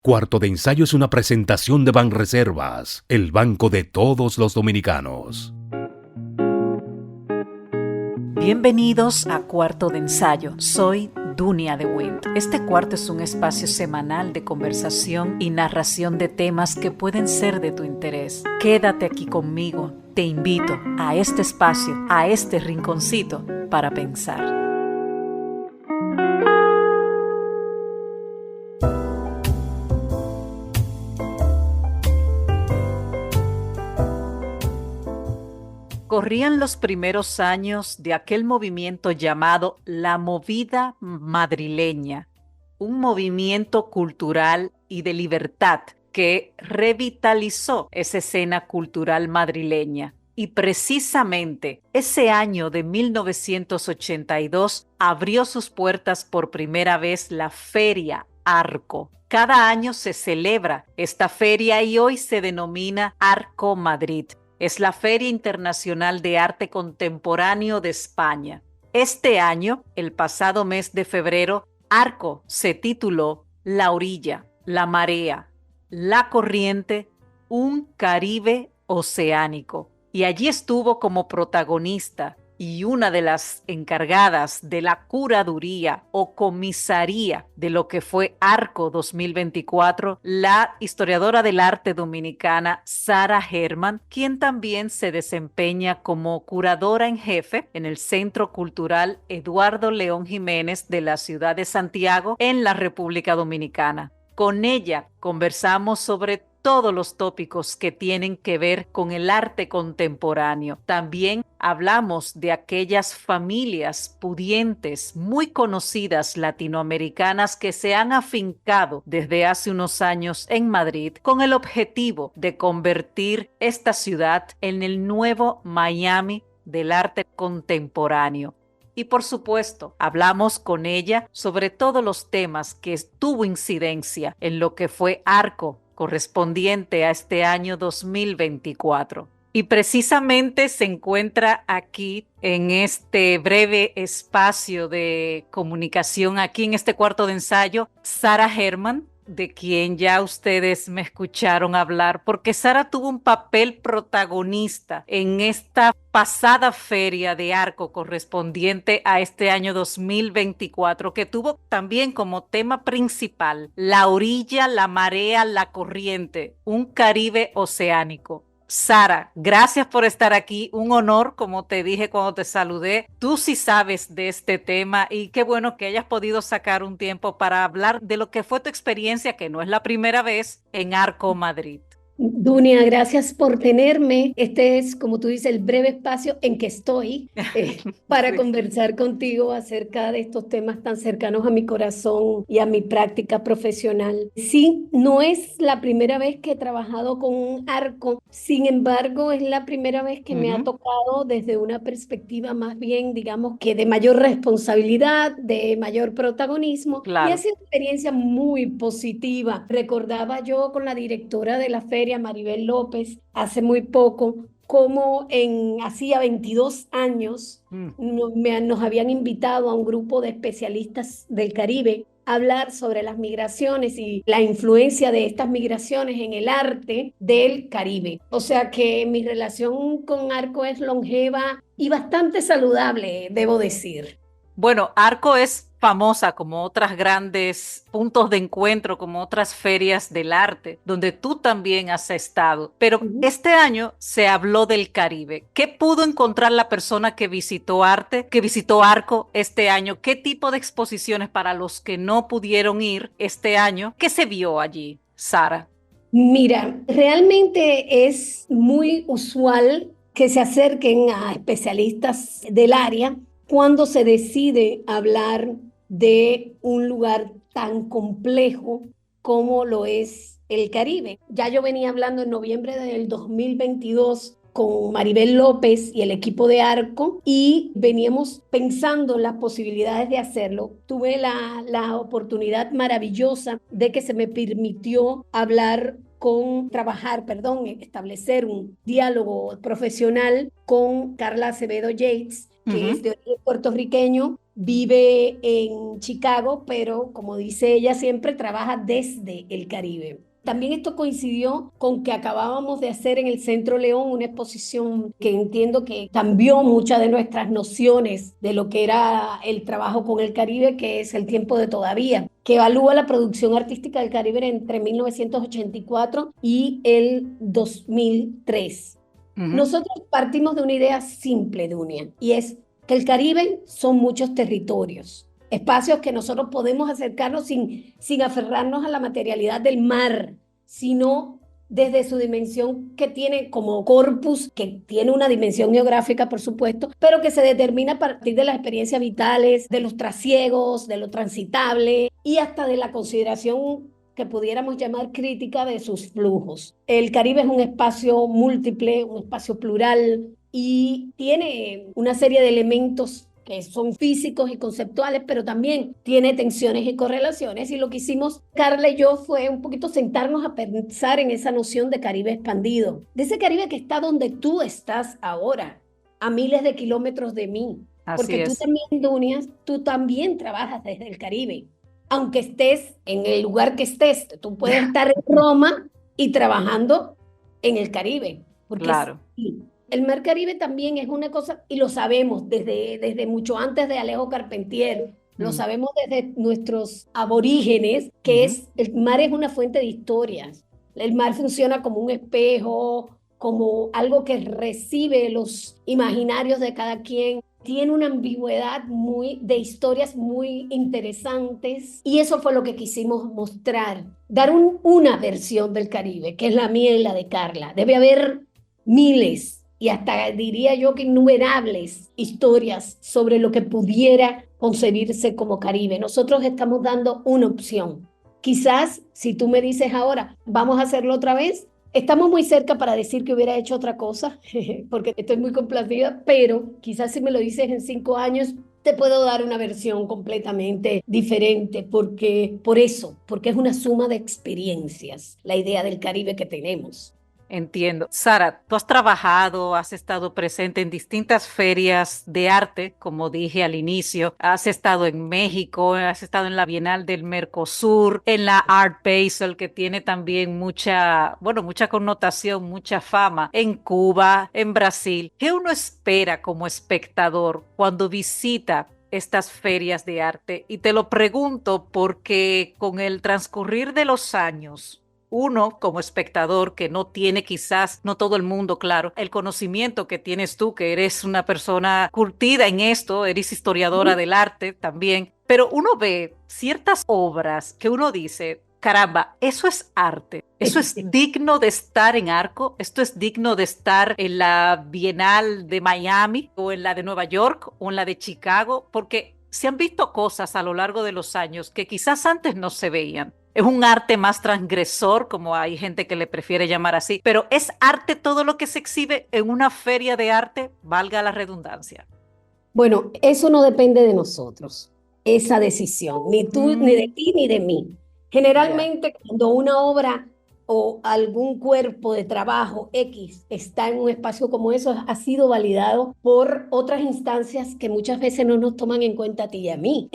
Cuarto de Ensayo es una presentación de Banreservas, el banco de todos los dominicanos. Bienvenidos a Cuarto de Ensayo. Soy Dunia de Wind. Este cuarto es un espacio semanal de conversación y narración de temas que pueden ser de tu interés. Quédate aquí conmigo. Te invito a este espacio, a este rinconcito para pensar. Corrían los primeros años de aquel movimiento llamado la Movida Madrileña, un movimiento cultural y de libertad que revitalizó esa escena cultural madrileña. Y precisamente ese año de 1982 abrió sus puertas por primera vez la Feria Arco. Cada año se celebra esta feria y hoy se denomina Arco Madrid. Es la Feria Internacional de Arte Contemporáneo de España. Este año, el pasado mes de febrero, Arco se tituló La orilla, la marea, la corriente, un Caribe oceánico. Y allí estuvo como protagonista y una de las encargadas de la curaduría o comisaría de lo que fue Arco 2024, la historiadora del arte dominicana Sara Herman, quien también se desempeña como curadora en jefe en el Centro Cultural Eduardo León Jiménez de la ciudad de Santiago, en la República Dominicana. Con ella conversamos sobre todos los tópicos que tienen que ver con el arte contemporáneo. También hablamos de aquellas familias pudientes, muy conocidas latinoamericanas que se han afincado desde hace unos años en Madrid con el objetivo de convertir esta ciudad en el nuevo Miami del arte contemporáneo. Y por supuesto, hablamos con ella sobre todos los temas que tuvo incidencia en lo que fue Arco, correspondiente a este año 2024. Y precisamente se encuentra aquí en este breve espacio de comunicación, aquí en este cuarto de ensayo, Sara Herman, de quien ya ustedes me escucharon hablar, porque Sara tuvo un papel protagonista en esta pasada feria de Arco correspondiente a este año 2024, que tuvo también como tema principal la orilla, la marea, la corriente, un Caribe oceánico. Sara, gracias por estar aquí. Un honor, como te dije cuando te saludé. Tú sí sabes de este tema y qué bueno que hayas podido sacar un tiempo para hablar de lo que fue tu experiencia, que no es la primera vez, en Arco Madrid. Dunia, gracias por tenerme. Este es, como tú dices, el breve espacio en que estoy para Sí. conversar contigo acerca de estos temas tan cercanos a mi corazón y a mi práctica profesional. Sí, no es la primera vez que he trabajado con un arco, sin embargo, es la primera vez que me ha tocado desde una perspectiva más bien, digamos, que de mayor responsabilidad, de mayor protagonismo, y ha Claro. sido una experiencia muy positiva. Recordaba yo con la directora de la feria, Maribel López, hace muy poco, como hacía 22 años Mm. nos habían invitado a un grupo de especialistas del Caribe a hablar sobre las migraciones y la influencia de estas migraciones en el arte del Caribe. O sea que mi relación con Arco es longeva y bastante saludable, debo decir. Bueno, Arco es famosa como otras grandes puntos de encuentro, como otras ferias del arte, donde tú también has estado. Pero este año se habló del Caribe. ¿Qué pudo encontrar la persona que visitó Arco este año? ¿Qué tipo de exposiciones para los que no pudieron ir este año? ¿Qué se vio allí, Sara? Mira, realmente es muy usual que se acerquen a especialistas del área cuando se decide hablar de un lugar tan complejo como lo es el Caribe. Ya yo venía hablando en noviembre del 2022 con Maribel López y el equipo de Arco y veníamos pensando en las posibilidades de hacerlo. Tuve la oportunidad maravillosa de que se me permitió establecer un diálogo profesional con Carla Acevedo Yates, que es de origen puertorriqueño, vive en Chicago, pero como dice ella, siempre trabaja desde el Caribe. También esto coincidió con que acabábamos de hacer en el Centro León una exposición que entiendo que cambió muchas de nuestras nociones de lo que era el trabajo con el Caribe, que es El tiempo de todavía, que evalúa la producción artística del Caribe entre 1984 y el 2003. Nosotros partimos de una idea simple, Dunia, y es que el Caribe son muchos territorios, espacios que nosotros podemos acercarnos sin aferrarnos a la materialidad del mar, sino desde su dimensión que tiene como corpus, que tiene una dimensión geográfica, por supuesto, pero que se determina a partir de las experiencias vitales, de los trasiegos, de lo transitable y hasta de la consideración que pudiéramos llamar crítica de sus flujos. El Caribe es un espacio múltiple, un espacio plural y tiene una serie de elementos que son físicos y conceptuales, pero también tiene tensiones y correlaciones. Y lo que hicimos Carla y yo fue un poquito sentarnos a pensar en esa noción de Caribe expandido, de ese Caribe que está donde tú estás ahora, a miles de kilómetros de mí. Así Porque tú es. también, Dunia, tú también trabajas desde el Caribe. Aunque estés en el lugar que estés, tú puedes estar en Roma y trabajando en el Caribe, porque Claro. sí, el Mar Caribe también es una cosa, y lo sabemos desde mucho antes de Alejo Carpentier, lo sabemos desde nuestros aborígenes, que el mar es una fuente de historias. El mar funciona como un espejo, como algo que recibe los imaginarios de cada quien. Tiene una ambigüedad de historias muy interesantes y eso fue lo que quisimos mostrar, dar una versión del Caribe, que es la mía y la de Carla. Debe haber miles y hasta diría yo que innumerables historias sobre lo que pudiera concebirse como Caribe. Nosotros estamos dando una opción. Quizás si tú me dices ahora, vamos a hacerlo otra vez, estamos muy cerca para decir que hubiera hecho otra cosa, porque estoy muy complacida, pero quizás si me lo dices en 5 años, te puedo dar una versión completamente diferente, porque es una suma de experiencias, la idea del Caribe que tenemos. Entiendo. Sara, tú has trabajado, has estado presente en distintas ferias de arte, como dije al inicio. Has estado en México, has estado en la Bienal del Mercosur, en la Art Basel, que tiene también mucha connotación, mucha fama, en Cuba, en Brasil. ¿Qué uno espera como espectador cuando visita estas ferias de arte? Y te lo pregunto porque con el transcurrir de los años, uno como espectador que no tiene quizás, no todo el mundo, claro, el conocimiento que tienes tú, que eres una persona curtida en esto, eres historiadora del arte también, pero uno ve ciertas obras que uno dice, caramba, eso es arte, eso es digno de estar en Arco, esto es digno de estar en la Bienal de Miami o en la de Nueva York o en la de Chicago, porque se han visto cosas a lo largo de los años que quizás antes no se veían. Es un arte más transgresor, como hay gente que le prefiere llamar así, pero es arte todo lo que se exhibe en una feria de arte, valga la redundancia. Bueno, eso no depende de nosotros, esa decisión, ni tú, ni de ti, ni de mí. Ya. Generalmente, cuando una obra o algún cuerpo de trabajo X está en un espacio como eso, ha sido validado por otras instancias que muchas veces no nos toman en cuenta a ti y a mí,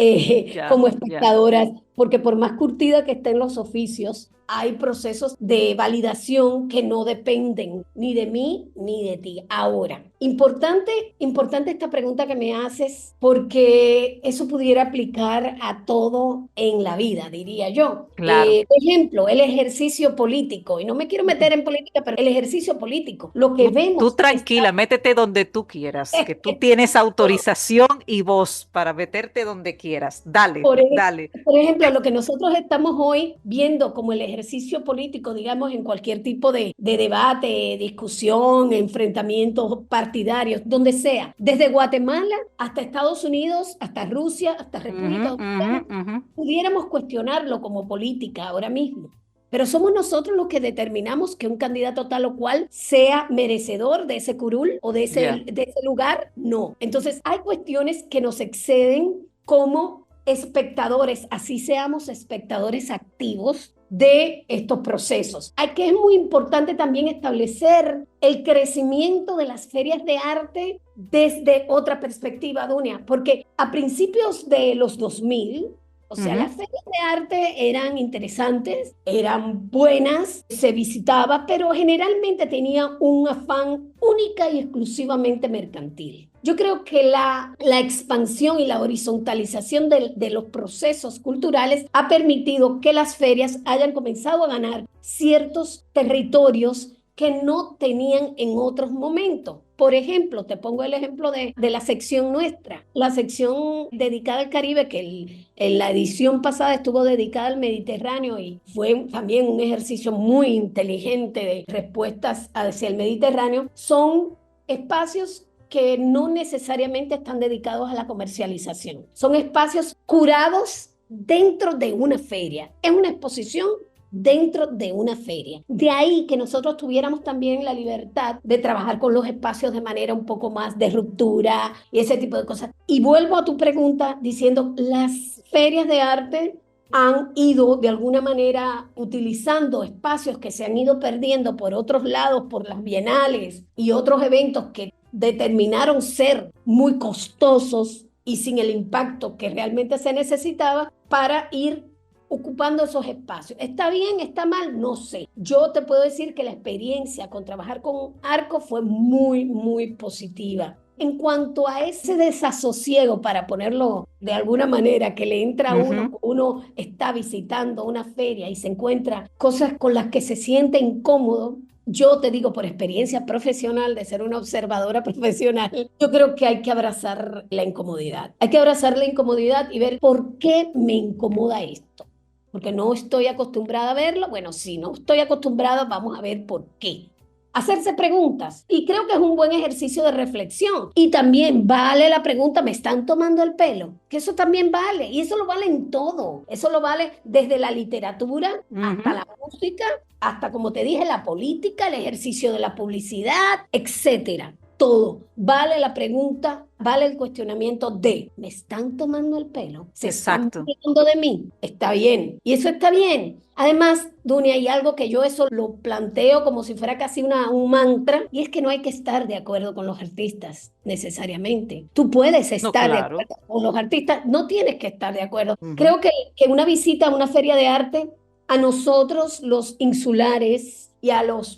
Ya, como ya. espectadoras, porque por más curtida que estén los oficios, hay procesos de validación que no dependen ni de mí ni de ti. Ahora, importante esta pregunta que me haces, porque eso pudiera aplicar a todo en la vida, diría yo. Claro. Por ejemplo, el ejercicio político, y no me quiero meter en política, pero el ejercicio político, lo que Tú vemos está... tranquila, métete donde tú quieras, que tú tienes autorización y voz para meterte donde quieras. Dale, Por, e- dale. por ejemplo, lo que nosotros estamos hoy viendo como el ejercicio político, digamos, en cualquier tipo de debate, discusión, enfrentamientos partidarios, donde sea, desde Guatemala hasta Estados Unidos, hasta Rusia, hasta Ujú, República ujú, Dominicana, ujú. pudiéramos cuestionarlo como política ahora mismo. Pero somos nosotros los que determinamos que un candidato tal o cual sea merecedor de ese curul o Ya. de ese lugar. No. Entonces, hay cuestiones que nos exceden como espectadores, así seamos espectadores activos de estos procesos. Aquí es muy importante también establecer el crecimiento de las ferias de arte desde otra perspectiva, Dunia, porque a principios de los 2000, o sea, las ferias de arte eran interesantes, eran buenas, se visitaba, pero generalmente tenía un afán única y exclusivamente mercantil. Yo creo que la expansión y la horizontalización de los procesos culturales ha permitido que las ferias hayan comenzado a ganar ciertos territorios que no tenían en otros momentos. Por ejemplo, te pongo el ejemplo de la sección nuestra, la sección dedicada al Caribe, que en la edición pasada estuvo dedicada al Mediterráneo y fue también un ejercicio muy inteligente de respuestas hacia el Mediterráneo. Son espacios que no necesariamente están dedicados a la comercialización. Son espacios curados dentro de una feria. Es una exposición dentro de una feria. De ahí que nosotros tuviéramos también la libertad de trabajar con los espacios de manera un poco más de ruptura y ese tipo de cosas. Y vuelvo a tu pregunta diciendo, las ferias de arte han ido de alguna manera utilizando espacios que se han ido perdiendo por otros lados, por las bienales y otros eventos que determinaron ser muy costosos y sin el impacto que realmente se necesitaba para ir ocupando esos espacios. ¿Está bien? ¿Está mal? No sé. Yo te puedo decir que la experiencia con trabajar con Arco fue muy, muy positiva. En cuanto a ese desasosiego, para ponerlo de alguna manera, que le entra a uno está visitando una feria y se encuentra cosas con las que se siente incómodo, yo te digo por experiencia profesional, de ser una observadora profesional, yo creo que hay que abrazar la incomodidad. Hay que abrazar la incomodidad y ver por qué me incomoda esto. Porque no estoy acostumbrada a verlo. Bueno, si no estoy acostumbrada, vamos a ver por qué. Hacerse preguntas. Y creo que es un buen ejercicio de reflexión. Y también vale la pregunta, ¿me están tomando el pelo? Que eso también vale. Y eso lo vale en todo. Eso lo vale desde la literatura hasta la música, hasta, como te dije, la política, el ejercicio de la publicidad, etcétera. Todo. Vale la pregunta, vale el cuestionamiento de, ¿me están tomando el pelo? ¿Se están burlando de mí? Está bien. Y eso está bien. Además, Dunia, hay algo que yo eso lo planteo como si fuera casi un mantra, y es que no hay que estar de acuerdo con los artistas necesariamente. Tú puedes estar de acuerdo con los artistas, no tienes que estar de acuerdo. Creo que una visita a una feria de arte, a nosotros los insulares, y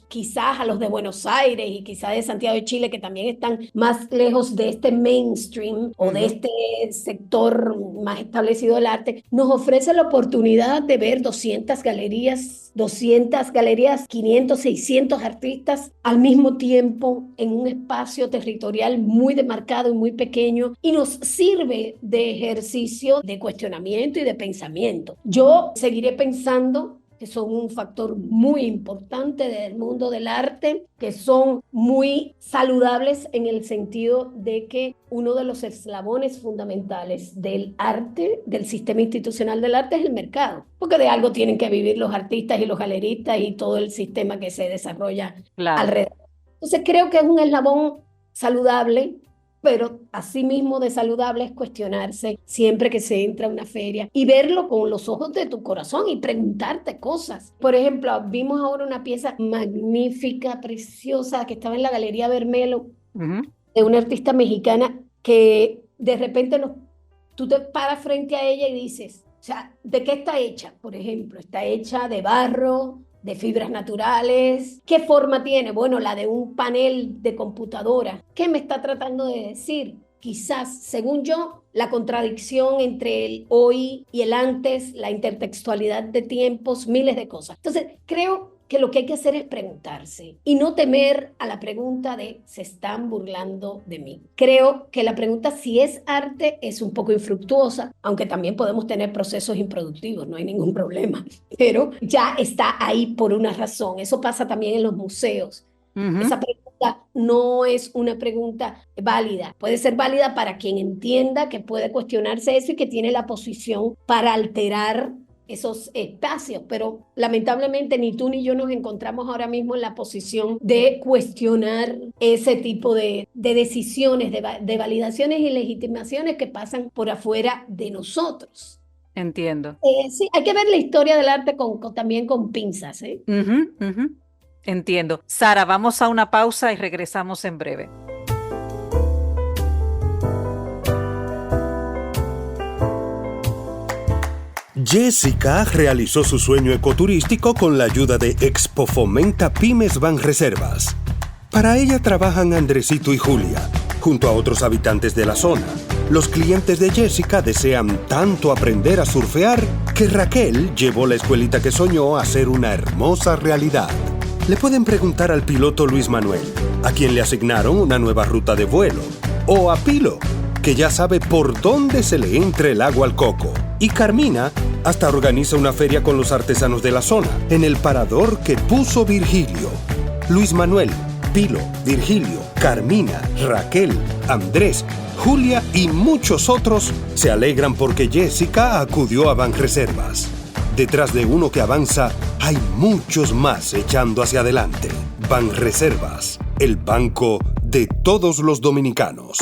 quizás a los de Buenos Aires y quizás de Santiago de Chile, que también están más lejos de este mainstream o de este sector más establecido del arte, nos ofrece la oportunidad de ver 200 galerías, 500, 600 artistas al mismo tiempo en un espacio territorial muy demarcado y muy pequeño, y nos sirve de ejercicio de cuestionamiento y de pensamiento. Yo seguiré pensando que son un factor muy importante del mundo del arte, que son muy saludables en el sentido de que uno de los eslabones fundamentales del arte, del sistema institucional del arte, es el mercado, porque de algo tienen que vivir los artistas y los galeristas y todo el sistema que se desarrolla alrededor. Entonces creo que es un eslabón saludable, pero asimismo de saludable es cuestionarse siempre que se entra a una feria y verlo con los ojos de tu corazón y preguntarte cosas. Por ejemplo, vimos ahora una pieza magnífica, preciosa, que estaba en la Galería Bermelo, de una artista mexicana que de repente tú te paras frente a ella y dices, o sea, ¿de qué está hecha? Por ejemplo, está hecha de barro, de fibras naturales. ¿Qué forma tiene? Bueno, la de un panel de computadora. ¿Qué me está tratando de decir? Quizás, según yo, la contradicción entre el hoy y el antes, la intertextualidad de tiempos, miles de cosas. Entonces, creo que lo que hay que hacer es preguntarse y no temer a la pregunta de ¿se están burlando de mí? Creo que la pregunta si es arte es un poco infructuosa, aunque también podemos tener procesos improductivos, no hay ningún problema, pero ya está ahí por una razón. Eso pasa también en los museos. Esa pregunta no es una pregunta válida. Puede ser válida para quien entienda que puede cuestionarse eso y que tiene la posición para alterar esos espacios, pero lamentablemente ni tú ni yo nos encontramos ahora mismo en la posición de cuestionar ese tipo de decisiones, de validaciones y legitimaciones que pasan por afuera de nosotros. entiendo. Sí, hay que ver la historia del arte también con pinzas, ¿eh? Ujú, ujú. Entiendo. Sara, vamos a una pausa y regresamos en breve. Jessica realizó su sueño ecoturístico con la ayuda de Expo Fomenta Pymes Banreservas. Para ella trabajan Andresito y Julia, junto a otros habitantes de la zona. Los clientes de Jessica desean tanto aprender a surfear que Raquel llevó la escuelita que soñó a ser una hermosa realidad. Le pueden preguntar al piloto Luis Manuel, a quien le asignaron una nueva ruta de vuelo, o a Pilo, que ya sabe por dónde se le entra el agua al coco. Y Carmina hasta organiza una feria con los artesanos de la zona, en el parador que puso Virgilio. Luis Manuel, Pilo, Virgilio, Carmina, Raquel, Andrés, Julia y muchos otros se alegran porque Jessica acudió a Banreservas. Detrás de uno que avanza, hay muchos más echando hacia adelante. Banreservas, el banco de todos los dominicanos.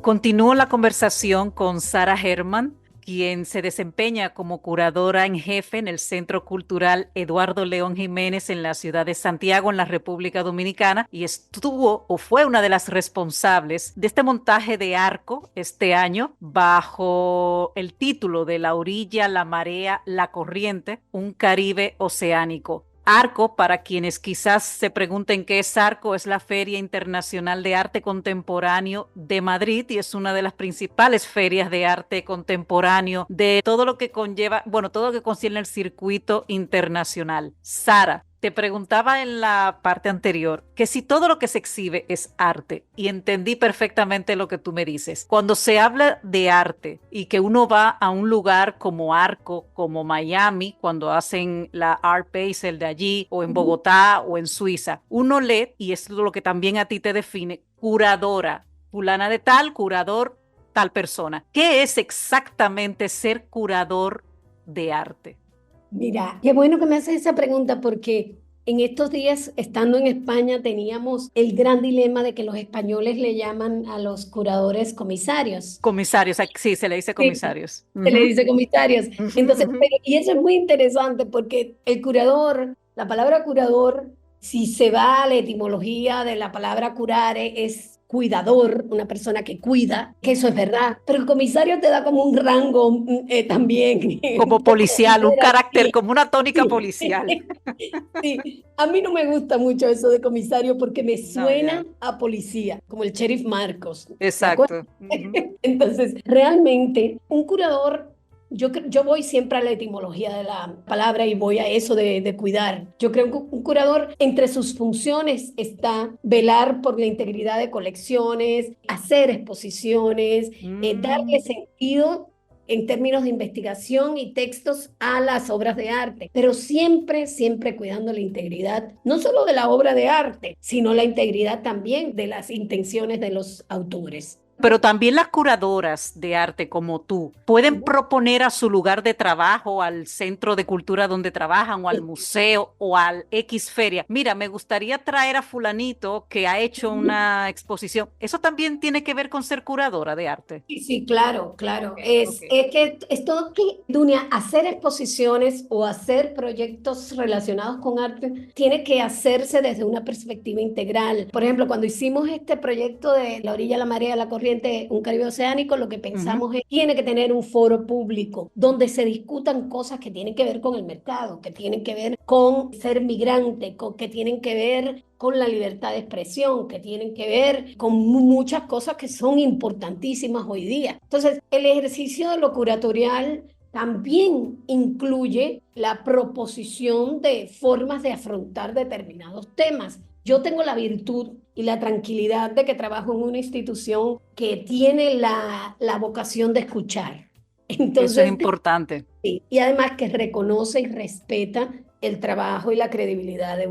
Continúo la conversación con Sara Herman, quien se desempeña como curadora en jefe en el Centro Cultural Eduardo León Jiménez en la ciudad de Santiago, en la República Dominicana, y estuvo o fue una de las responsables de este montaje de arco este año bajo el título de La orilla, la marea, la corriente, un Caribe oceánico. Arco, para quienes quizás se pregunten qué es Arco, es la Feria Internacional de Arte Contemporáneo de Madrid y es una de las principales ferias de arte contemporáneo de todo lo que conlleva, bueno, todo lo que concierne el circuito internacional. Sara, te preguntaba en la parte anterior que si todo lo que se exhibe es arte, y entendí perfectamente lo que tú me dices. Cuando se habla de arte y que uno va a un lugar como Arco, como Miami, cuando hacen la Art Basel de allí, o en Bogotá o en Suiza, uno lee, y es lo que también a ti te define, curadora, fulana de tal, curador, tal persona. ¿Qué es exactamente ser curador de arte? Mira, qué bueno que me haces esa pregunta porque en estos días, estando en España, teníamos el gran dilema de que los españoles le llaman a los curadores comisarios. Comisarios, sí, se le dice Sí, comisarios. se le dice comisarios. Ujú, Entonces, ujú. y eso es muy interesante porque el curador, la palabra curador, si se va a la etimología de la palabra curare, es cuidador, una persona que cuida, que eso es verdad. Pero el comisario te da como un rango también, Como un poco de policial, un carácter, jerarquía. como una tónica Sí. policial. Sí, a mí no me gusta mucho eso de comisario porque me No, ya. suena a policía, como el sheriff Marcos, ¿de acuerdo? Exacto. Ujú. Entonces, realmente, un curador, yo voy siempre a la etimología de la palabra y voy a eso de cuidar. Yo creo que un curador, entre sus funciones está velar por la integridad de colecciones, hacer exposiciones, darle Mm. sentido en términos de investigación y textos a las obras de arte, pero siempre, siempre cuidando la integridad, no solo de la obra de arte, sino la integridad también de las intenciones de los autores. Pero también las curadoras de arte como tú pueden proponer a su lugar de trabajo, al centro de cultura donde trabajan, o al museo, o al X feria. Mira, me gustaría traer a fulanito que ha hecho una exposición. Eso también tiene que ver con ser curadora de arte. Sí, sí, claro, claro. Ok, ok. Es que es todo que, Dunia, hacer exposiciones o hacer proyectos relacionados con arte tiene que hacerse desde una perspectiva integral. Por ejemplo, cuando hicimos este proyecto de La orilla, la marea, la corriente, un Caribe oceánico, lo que Ujú. pensamos es tiene que tener un foro público donde se discutan cosas que tienen que ver con el mercado, que tienen que ver con ser migrante, que tienen que ver con la libertad de expresión, que tienen que ver con muchas cosas que son importantísimas hoy día. Entonces, el ejercicio de lo curatorial también incluye la proposición de formas de afrontar determinados temas. Yo tengo la virtud y la tranquilidad de que trabajo en una institución que tiene la vocación de escuchar. Eso es Entonces, importante. sí, y además que reconoce y respeta el trabajo y la credibilidad de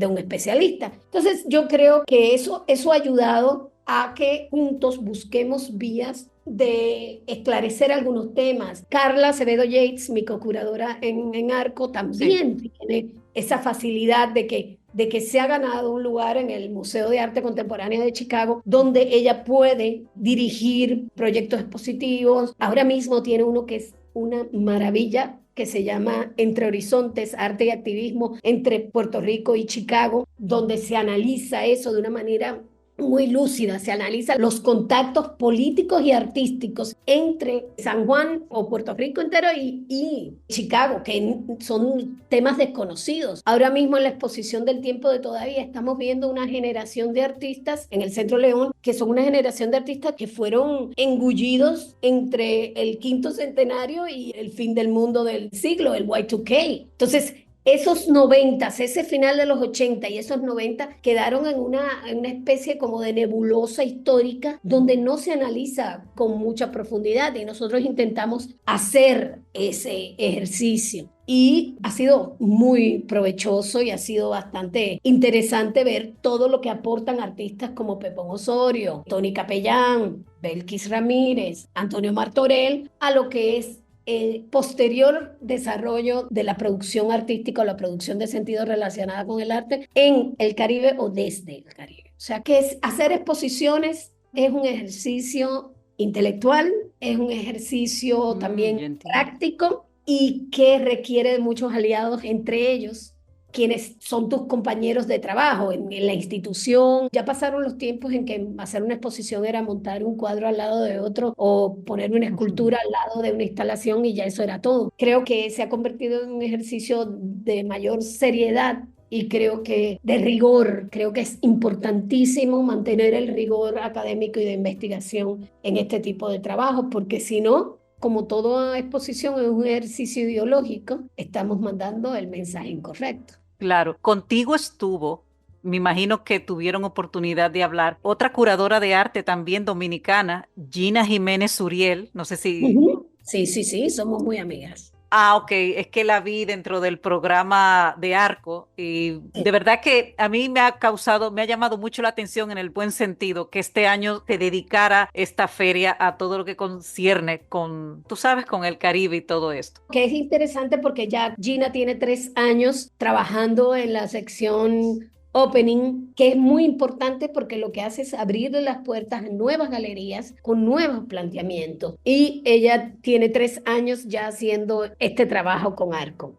un especialista. Entonces, yo creo que eso ha ayudado a que juntos busquemos vías de esclarecer algunos temas. Carla Acevedo Yates, mi cocuradora en Arco, Sí. también tiene esa facilidad de que de que se ha ganado un lugar en el Museo de Arte Contemporánea de Chicago, donde ella puede dirigir proyectos expositivos. Ahora mismo tiene uno que es una maravilla, que se llama Entre Horizontes, Arte y Activismo entre Puerto Rico y Chicago, donde se analiza eso de una manera muy lúcida, se analizan los contactos políticos y artísticos entre San Juan o Puerto Rico entero y Chicago, que son temas desconocidos. Ahora mismo en la exposición del tiempo de todavía estamos viendo una generación de artistas en el Centro León, que son una generación de artistas que fueron engullidos entre el quinto centenario y el fin del mundo del siglo, el Y2K. Entonces, esos 90, ese final de los 80 y esos 90 quedaron en una especie como de nebulosa histórica donde no se analiza con mucha profundidad y nosotros intentamos hacer ese ejercicio. Y ha sido muy provechoso y ha sido bastante interesante ver todo lo que aportan artistas como Pepón Osorio, Tony Capellán, Belkis Ramírez, Antonio Martorell a lo que es el posterior desarrollo de la producción artística o la producción de sentido relacionada con el arte en el Caribe o desde el Caribe. O sea que hacer exposiciones es un ejercicio intelectual, es un ejercicio también práctico y que requiere de muchos aliados, entre ellos quienes son tus compañeros de trabajo en la institución. Ya pasaron los tiempos en que hacer una exposición era montar un cuadro al lado de otro o poner una escultura al lado de una instalación y ya eso era todo. Creo que se ha convertido en un ejercicio de mayor seriedad y creo que de rigor. Creo que es importantísimo mantener el rigor académico y de investigación en este tipo de trabajos, porque si no, como toda exposición es un ejercicio ideológico, estamos mandando el mensaje incorrecto. Claro, contigo estuvo, me imagino que tuvieron oportunidad de hablar, otra curadora de arte también dominicana, Gina Jiménez Uriel, no sé si... Sí, somos muy amigas. Ah, ok, es que la vi dentro del programa de Arco y de verdad que a mí me ha llamado mucho la atención en el buen sentido que este año te dedicara esta feria a todo lo que concierne con, tú sabes, con el Caribe y todo esto. Que es interesante porque ya Gina tiene 3 años trabajando en la sección Opening, que es muy importante porque lo que hace es abrirle las puertas a nuevas galerías con nuevos planteamientos. Y ella tiene 3 años ya haciendo este trabajo con Arco.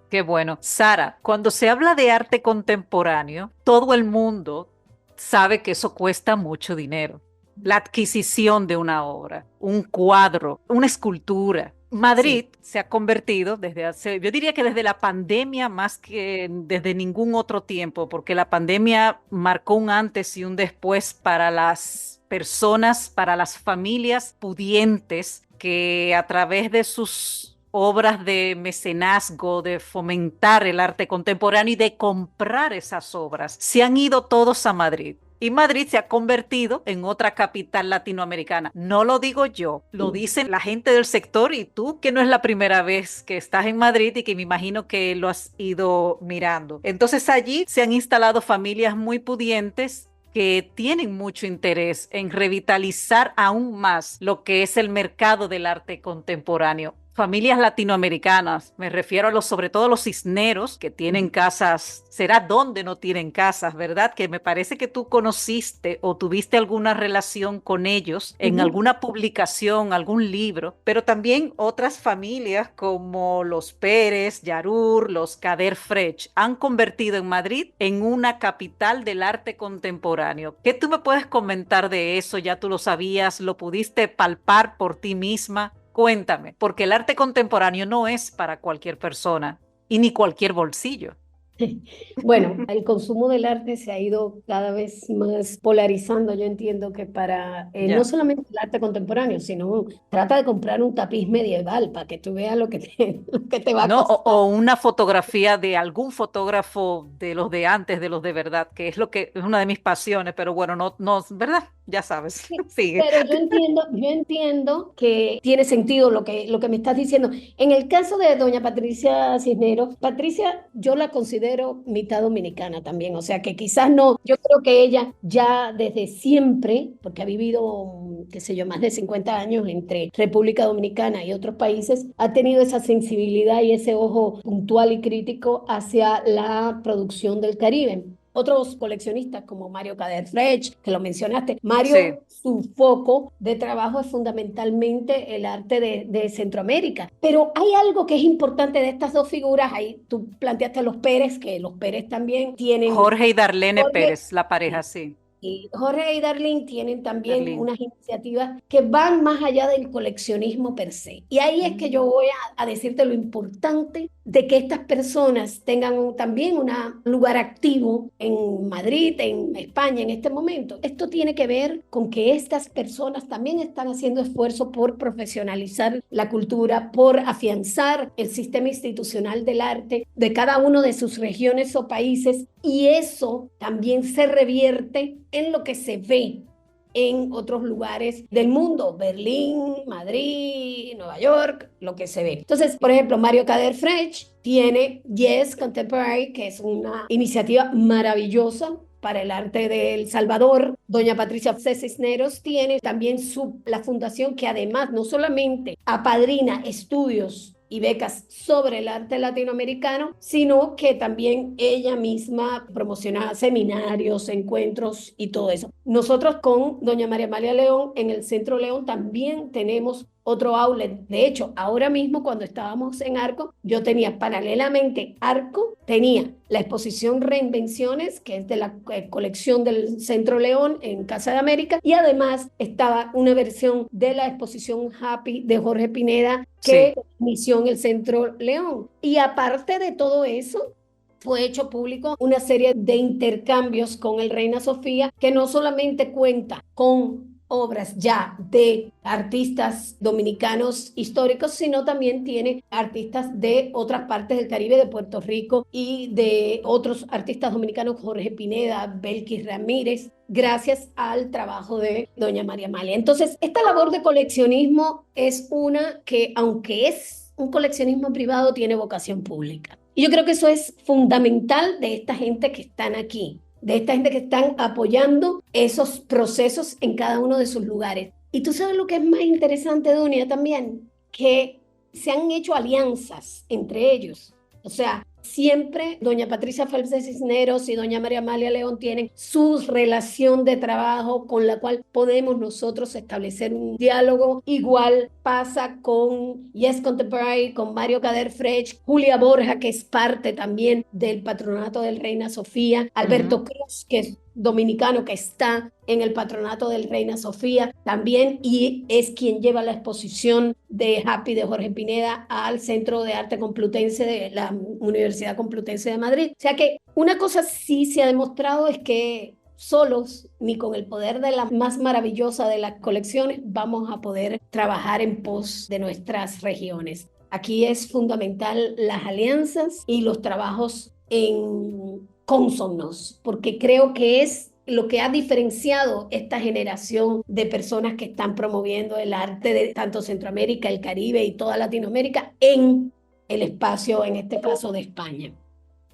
Qué bueno. Sara, cuando se habla de arte contemporáneo, todo el mundo sabe que eso cuesta mucho dinero. La adquisición de una obra, un cuadro, una escultura. Madrid se ha convertido desde hace, yo diría que desde la pandemia más que desde ningún otro tiempo, porque la pandemia marcó un antes y un después para las personas, para las familias pudientes que a través de sus obras de mecenazgo, de fomentar el arte contemporáneo y de comprar esas obras, se han ido todos a Madrid. Y Madrid se ha convertido en otra capital latinoamericana. No lo digo yo, lo dicen la gente del sector y tú, que no es la primera vez que estás en Madrid y que me imagino que lo has ido mirando. Entonces allí se han instalado familias muy pudientes que tienen mucho interés en revitalizar aún más lo que es el mercado del arte contemporáneo. Familias latinoamericanas, me refiero a los, sobre todo los cisneros que tienen casas, será donde no tienen casas, ¿verdad? Que me parece que tú conociste o tuviste alguna relación con ellos en alguna publicación, algún libro, pero también otras familias como los Pérez, Yarur, los Kader Frech han convertido en Madrid en una capital del arte contemporáneo. ¿Qué tú me puedes comentar de eso? ¿Ya tú lo sabías? ¿Lo pudiste palpar por ti misma? Cuéntame, porque el arte contemporáneo no es para cualquier persona y ni cualquier bolsillo. Bueno, el consumo del arte se ha ido cada vez más polarizando. Yo entiendo que para no solamente el arte contemporáneo, sino trata de comprar un tapiz medieval para que tú veas lo que te va a costar. O una fotografía de algún fotógrafo de los de antes, de los de verdad, que es lo que es una de mis pasiones, pero bueno, no, ¿verdad? ya sabes, sigue. Pero yo entiendo que tiene sentido lo que me estás diciendo. En el caso de doña Patricia Cisneros, Patricia yo la considero mitad dominicana también, o sea que quizás no, yo creo que ella ya desde siempre, porque ha vivido, qué sé yo, más de 50 años entre República Dominicana y otros países, ha tenido esa sensibilidad y ese ojo puntual y crítico hacia la producción del Caribe. Otros coleccionistas como Mario Cader Frech, que lo mencionaste. Sí. Mario, su foco de trabajo es fundamentalmente el arte de Centroamérica. Pero hay algo que es importante de estas dos figuras. Ahí tú planteaste a los Pérez, que los Pérez también tienen. Jorge y Darlene Jorge, Pérez, la pareja, sí. y Jorge y Darlene tienen también Darlene. unas iniciativas que van más allá del coleccionismo per se. Y ahí es que yo voy a decirte lo importante de que estas personas tengan también un lugar activo en Madrid, en España en este momento. Esto tiene que ver con que estas personas también están haciendo esfuerzo por profesionalizar la cultura, por afianzar el sistema institucional del arte de cada uno de sus regiones o países, y eso también se revierte en lo que se ve en otros lugares del mundo, Berlín, Madrid, Nueva York, lo que se ve. Entonces, por ejemplo, Mario Cader Frech tiene Yes Contemporary, que es una iniciativa maravillosa para el arte de El Salvador. Doña Patricia Cisneros tiene también la fundación que además no solamente apadrina estudios y becas sobre el arte latinoamericano, sino que también ella misma promociona seminarios, encuentros y todo eso. Nosotros con doña María Amalia León en el Centro León también tenemos otro outlet. De hecho, ahora mismo cuando estábamos en Arco, yo tenía paralelamente Arco, tenía la exposición Reinvenciones, que es de la colección del Centro León en Casa de América, y además estaba una versión de la exposición Happy de Jorge Pineda, que inició en el Centro León. Y aparte de todo eso, fue hecho público una serie de intercambios con el Reina Sofía, que no solamente cuenta con obras ya de artistas dominicanos históricos, sino también tiene artistas de otras partes del Caribe, de Puerto Rico y de otros artistas dominicanos, Jorge Pineda, Belkis Ramírez, gracias al trabajo de doña María Amalia. Entonces, esta labor de coleccionismo es una que, aunque es un coleccionismo privado, tiene vocación pública. Y yo creo que eso es fundamental de esta gente que están aquí, de esta gente que están apoyando esos procesos en cada uno de sus lugares. Y tú sabes lo que es más interesante, Dunia, también, que se han hecho alianzas entre ellos. O sea, siempre doña Patricia Felps Cisneros y doña María Amalia León tienen su relación de trabajo con la cual podemos nosotros establecer un diálogo. Igual pasa con Yes Contemporary, con Mario Cader Frech, Julia Borja, que es parte también del patronato del Reina Sofía, Alberto Cruz, que es dominicano que está en el patronato del Reina Sofía también, y es quien lleva la exposición de Happy de Jorge Pineda al Centro de Arte Complutense de la Universidad Complutense de Madrid. O sea que una cosa sí se ha demostrado es que solos, ni con el poder de la más maravillosa de las colecciones, vamos a poder trabajar en pos de nuestras regiones. Aquí es fundamental las alianzas y los trabajos en consonos, porque creo que es lo que ha diferenciado esta generación de personas que están promoviendo el arte de tanto Centroamérica, el Caribe y toda Latinoamérica en el espacio, en este caso de España.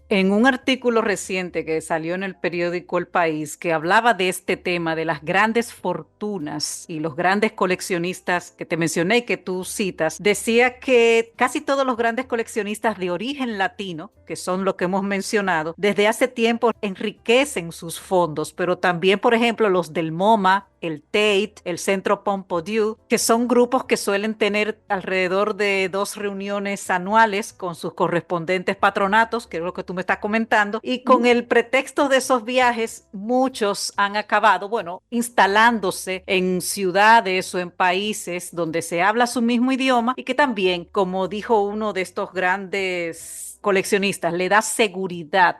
En un artículo reciente que salió en el periódico El País, que hablaba de este tema, de las grandes fortunas y los grandes coleccionistas que te mencioné y que tú citas, decía que casi todos los grandes coleccionistas de origen latino, que son los que hemos mencionado, desde hace tiempo enriquecen sus fondos, pero también, por ejemplo, los del MoMA, el Tate, el Centro Pompidou, que son grupos que suelen tener alrededor de 2 reuniones anuales con sus correspondientes patronatos, que es lo que tú me estás comentando, y con el pretexto de esos viajes, muchos han acabado, bueno, instalándose en ciudades o en países donde se habla su mismo idioma y que también, como dijo uno de estos grandes coleccionistas, le da seguridad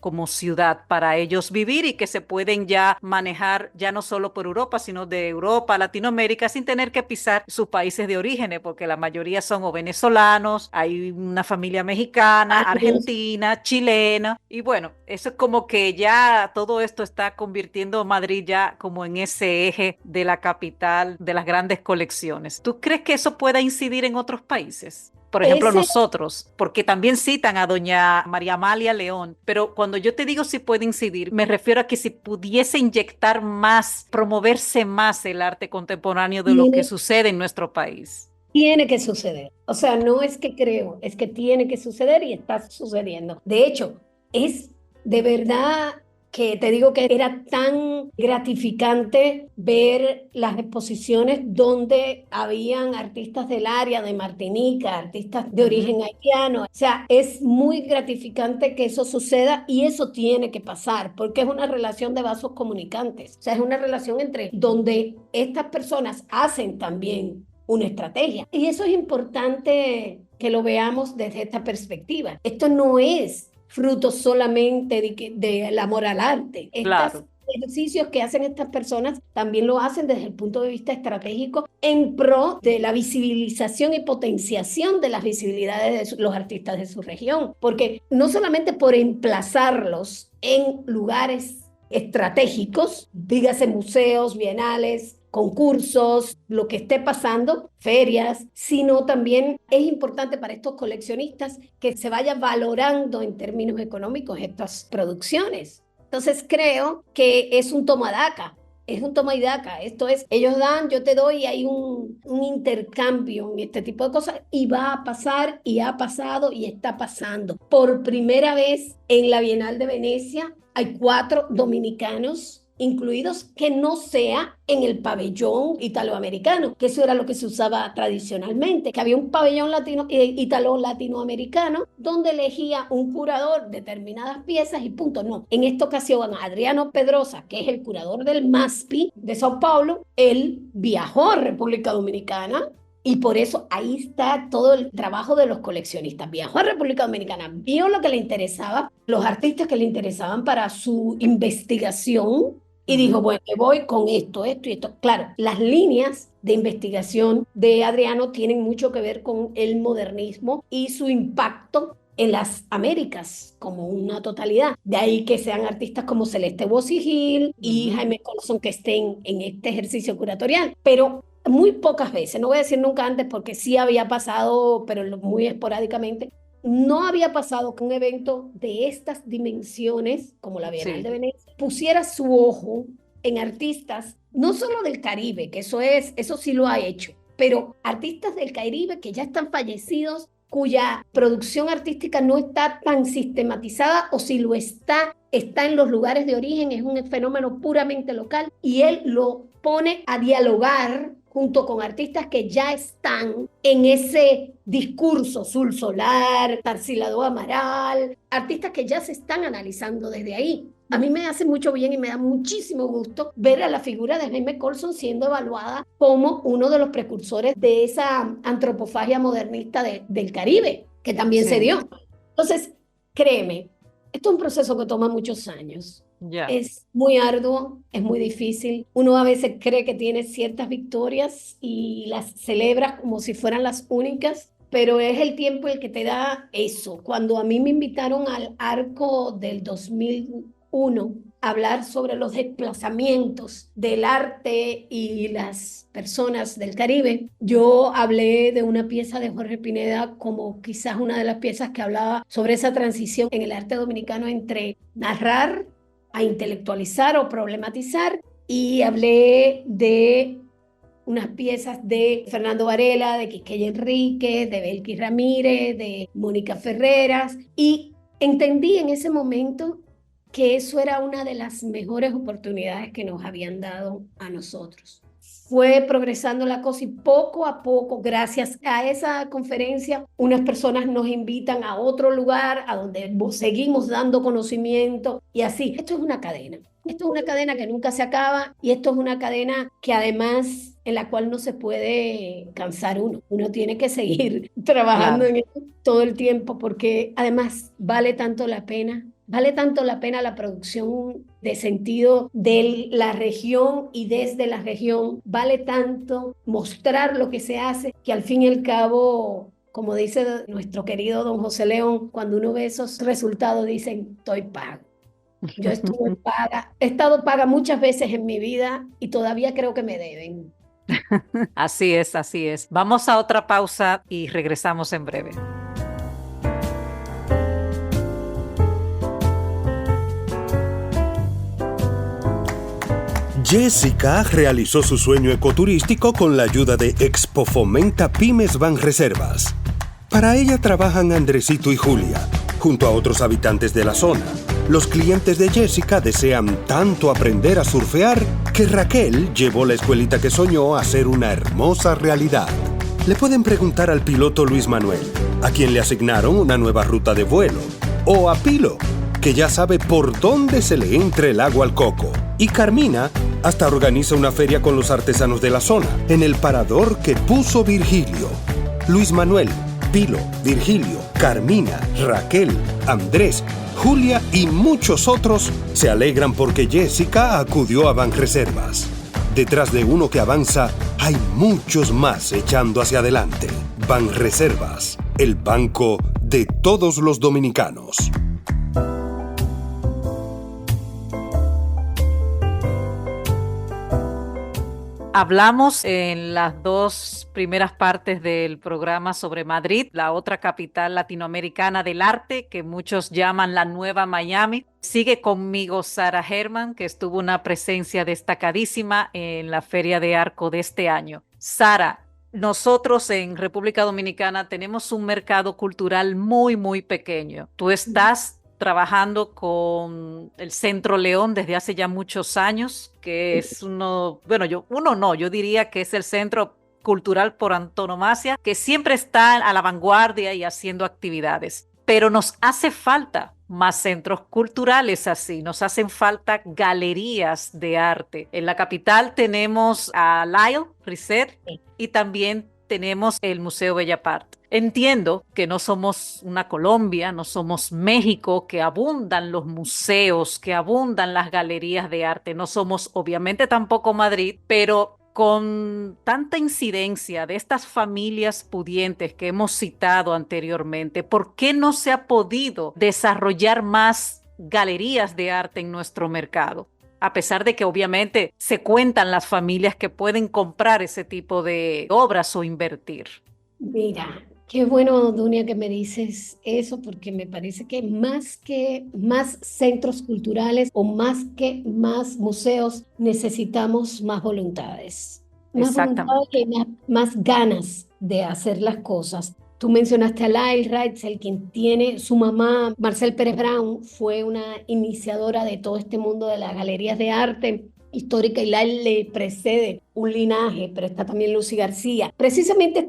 como ciudad para ellos vivir y que se pueden ya manejar ya no solo por Europa, sino de Europa a Latinoamérica sin tener que pisar sus países de origen, porque la mayoría son o venezolanos, hay una familia mexicana, argentina, chilena, y bueno, eso es como que ya todo esto está convirtiendo Madrid ya como en ese eje de la capital de las grandes colecciones. ¿Tú crees que eso pueda incidir en otros países? Por ejemplo, Ese nosotros, porque también citan a doña María Amalia León, pero cuando yo te digo si puede incidir, me refiero a que si pudiese inyectar más, promoverse más el arte contemporáneo de lo que tiene, sucede en nuestro país. tiene que suceder. O sea, no es que creo, es que tiene que suceder y está sucediendo. De hecho, es de verdad que te digo que era tan gratificante ver las exposiciones donde habían artistas del área de Martinica, artistas de Ujú. origen haitiano. O sea, es muy gratificante que eso suceda y eso tiene que pasar porque es una relación de vasos comunicantes. O sea, es una relación entre donde estas personas hacen también una estrategia. Y eso es importante que lo veamos desde esta perspectiva. Esto no es fruto solamente del amor al arte. Estos Claro. ejercicios que hacen estas personas también lo hacen desde el punto de vista estratégico en pro de la visibilización y potenciación de las visibilidades de los artistas de su región. Porque no solamente por emplazarlos en lugares estratégicos, dígase museos, bienales, concursos, lo que esté pasando, ferias, sino también es importante para estos coleccionistas que se vaya valorando en términos económicos estas producciones. Entonces creo que es un toma daca. Es un toma y daca, esto es, ellos dan, yo te doy y hay un intercambio en este tipo de cosas y va a pasar y ha pasado y está pasando. Por primera vez en la Bienal de Venecia hay 4 dominicanos incluidos, que no sea en el pabellón italoamericano, que eso era lo que se usaba tradicionalmente, que había un pabellón italo-latinoamericano donde elegía un curador determinadas piezas y punto. No, en esta ocasión Adriano Pedrosa, que es el curador del MASPI de Sao Paulo, él viajó a República Dominicana. Y por eso ahí está todo el trabajo de los coleccionistas. Viajó a República Dominicana, vio lo que le interesaba, los artistas que le interesaban para su investigación y dijo, Ujú. bueno, me voy con esto y esto. Claro, las líneas de investigación de Adriano tienen mucho que ver con el modernismo y su impacto en las Américas como una totalidad. De ahí que sean artistas como Celeste Bossi y Ujú. Jaime Colson que estén en este ejercicio curatorial. Pero muy pocas veces, no voy a decir nunca antes porque sí había pasado, pero muy esporádicamente, no había pasado que un evento de estas dimensiones, como la Bienal de Sí. Venecia, pusiera su ojo en artistas, no solo del Caribe, que eso sí lo ha hecho, pero artistas del Caribe que ya están fallecidos, cuya producción artística no está tan sistematizada o si lo está en los lugares de origen, es un fenómeno puramente local y él lo pone a dialogar junto con artistas que ya están en ese discurso, Sul Solar, Tarsila Amaral, artistas que ya se están analizando desde ahí. A mí me hace mucho bien y me da muchísimo gusto ver a la figura de Jaime Colson siendo evaluada como uno de los precursores de esa antropofagia modernista del Caribe, que también se Sí. dio. Entonces, créeme, esto es un proceso que toma muchos años. Ya. Es muy arduo, es muy difícil. Uno a veces cree que tiene ciertas victorias y las celebra como si fueran las únicas, pero es el tiempo el que te da eso. Cuando a mí me invitaron al Arco del 2001 a hablar sobre los desplazamientos del arte y las personas del Caribe, yo hablé de una pieza de Jorge Pineda como quizás una de las piezas que hablaba sobre esa transición en el arte dominicano entre narrar a intelectualizar o problematizar y hablé de unas piezas de Fernando Varela, de Quisqueya Enríquez, de Belkis Ramírez, de Mónica Ferreras y entendí en ese momento que eso era una de las mejores oportunidades que nos habían dado a nosotros. Fue progresando la cosa y poco a poco, gracias a esa conferencia, unas personas nos invitan a otro lugar, a donde seguimos dando conocimiento y así. Esto es una cadena. Esto es una cadena que nunca se acaba y esto es una cadena que además en la cual no se puede cansar uno. Uno tiene que seguir trabajando Claro. en esto todo el tiempo porque además vale tanto la pena Vale tanto la pena la producción de sentido de la región y desde la región. Vale tanto mostrar lo que se hace que al fin y al cabo, como dice nuestro querido don José León, cuando uno ve esos resultados dicen, estoy pago. Yo estuve paga, he estado paga muchas veces en mi vida y todavía creo que me deben. Así es, así es. Vamos a otra pausa y regresamos en breve. Jessica realizó su sueño ecoturístico con la ayuda de Expo Fomenta Pymes Banreservas. Para ella trabajan Andresito y Julia, junto a otros habitantes de la zona. Los clientes de Jessica desean tanto aprender a surfear que Raquel llevó la escuelita que soñó a ser una hermosa realidad. Le pueden preguntar al piloto Luis Manuel, a quien le asignaron una nueva ruta de vuelo, o a Pilo, que ya sabe por dónde se le entra el agua al coco. Y Carmina hasta organiza una feria con los artesanos de la zona, en el parador que puso Virgilio. Luis Manuel, Pilo, Virgilio, Carmina, Raquel, Andrés, Julia y muchos otros se alegran porque Jessica acudió a Banreservas. Detrás de uno que avanza, hay muchos más echando hacia adelante. Banreservas, el banco de todos los dominicanos. Hablamos en las dos primeras partes del programa sobre Madrid, la otra capital latinoamericana del arte, que muchos llaman la nueva Miami. Sigue conmigo Sara Herman, que estuvo una presencia destacadísima en la Feria de Arco de este año. Sara, nosotros en República Dominicana tenemos un mercado cultural muy, muy pequeño. Tú estás trabajando con el Centro León desde hace ya muchos años, que es yo diría que es el centro cultural por antonomasia, que siempre está a la vanguardia y haciendo actividades. Pero nos hace falta más centros culturales así, nos hacen falta galerías de arte. En la capital tenemos a Lyle Risset y también tenemos el Museo Bella Part. Entiendo que no somos una Colombia, no somos México, que abundan los museos, que abundan las galerías de arte. No somos obviamente tampoco Madrid, pero con tanta incidencia de estas familias pudientes que hemos citado anteriormente, ¿por qué no se ha podido desarrollar más galerías de arte en nuestro mercado? A pesar de que obviamente se cuentan las familias que pueden comprar ese tipo de obras o invertir. Mira, qué bueno, Dunia, que me dices eso, porque me parece que más centros culturales o más que más museos, necesitamos más voluntades. Más voluntades y más ganas de hacer las cosas. Tú mencionaste a Lyle Reitzel, quien tiene su mamá, Marcel Pérez Brown, fue una iniciadora de todo este mundo de las galerías de arte histórica y Lyle le precede un linaje, pero está también Lucy García. Precisamente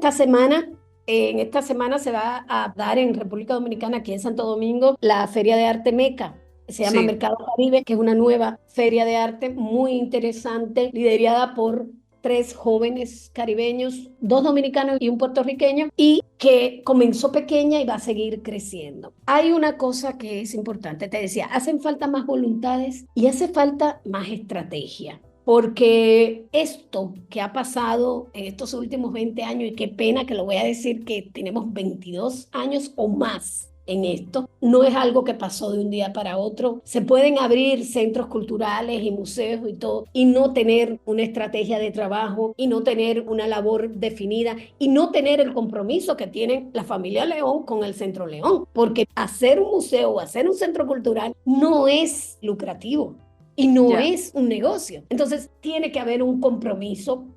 en esta semana se va a dar en República Dominicana, aquí en Santo Domingo, la Feria de Arte Meca. Se llama Mercado Caribe, que es una nueva feria de arte muy interesante, liderada por 3 jóvenes caribeños, 2 dominicanos y un puertorriqueño, y que comenzó pequeña y va a seguir creciendo. Hay una cosa que es importante, te decía, hacen falta más voluntades y hace falta más estrategia. Porque esto que ha pasado en estos últimos 20 años, y qué pena que lo voy a decir, que tenemos 22 años o más en esto, no es algo que pasó de un día para otro. Se pueden abrir centros culturales y museos y todo, y no tener una estrategia de trabajo, y no tener una labor definida, y no tener el compromiso que tiene la familia León con el Centro León. Porque hacer un museo o hacer un centro cultural no es lucrativo. Y no es un negocio. Entonces, tiene que haber un compromiso